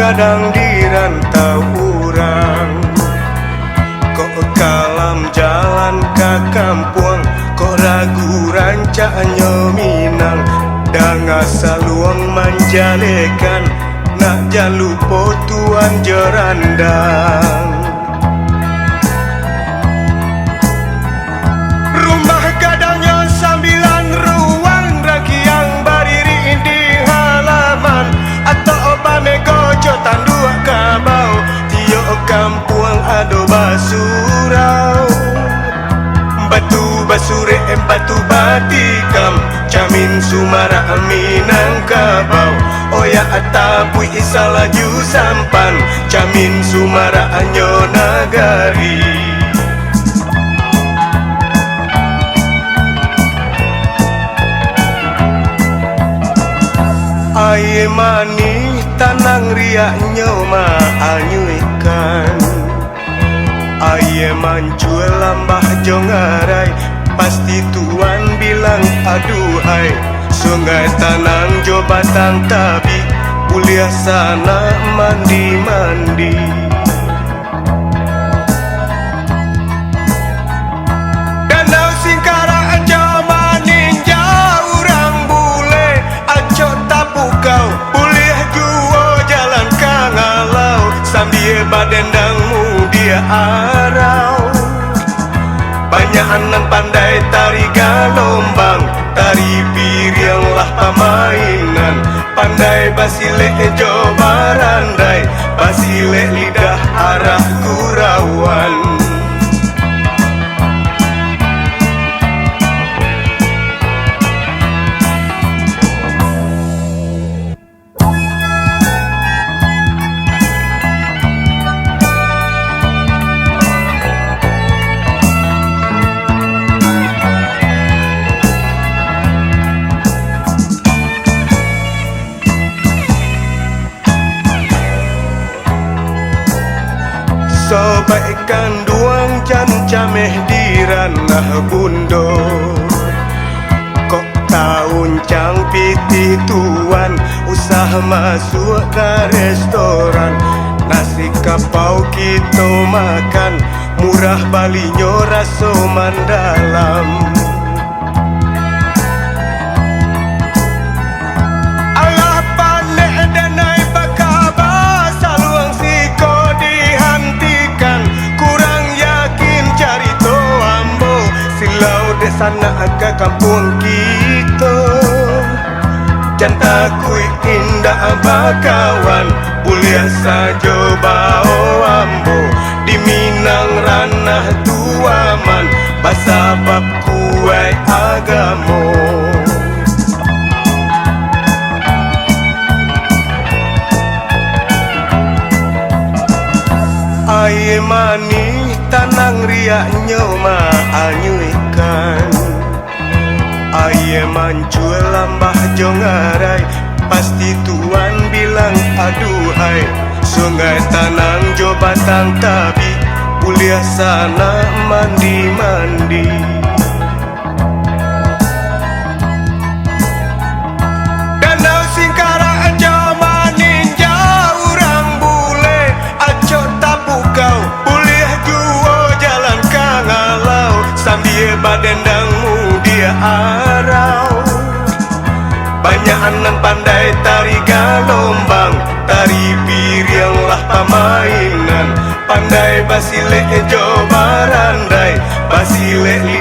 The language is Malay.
gadang di rantau urang. Kok kalam jalan ke kampung, kok ragu rancaknya Minang. Danga saluang manjalekan, nak jalupo tuan jerandang. Rumah gadangnya 9 ruang, rakiang berdiri di halaman. Atau pamego jotan 2 kabau, tiok kampung ado basurau. Batu basure batu batikam, Camin Sumara Minangkabau. Oya atapui isa laju sampan, Camin Sumara anyo nagari. Aye mani tanang riaknya maanyuikan. Aye mancuel lambah jongarai, pasti tuan bilang aduhai. Sungai tanang jo batang tabi, kuliah sana mandi-mandi. Danau Singkara aja maninja urang bule, aja tapukau kuliah juo jalan kangalau. Sambil badendangmu dia arau. Banyak anak pandai tari galombang, tari piring lah pamainan. Pandai basile ejo barandai, basile lidah arah gurauan. Sobaikan duang jan cameh di ranah bundo. Kok tahun cang piti tuan, usaha masuk ke restoran. Nasi kapau kita makan, murah balinyo raso mandalam. Sana ke kampung kita, jantakui indah bakawan. Kuliah sajo bau ambo, di Minang ranah tuaman. Basabab kuai agamo. Aye mani tanang riaknya maanyuikan. Aye mancuel lambah jongarai, pasti tuan bilang aduhai. Sungai tanang jo batang tabi, kuliah sana mandi-mandi. Danau Singkara aja maninja urang bule, aja tapukau kuliah juo jalan kangalau. Sambil badendangmu dia arau. Banyak anak pandai tari galombang, tari piring lah pamainan. Pandai basile ejo barandai, basile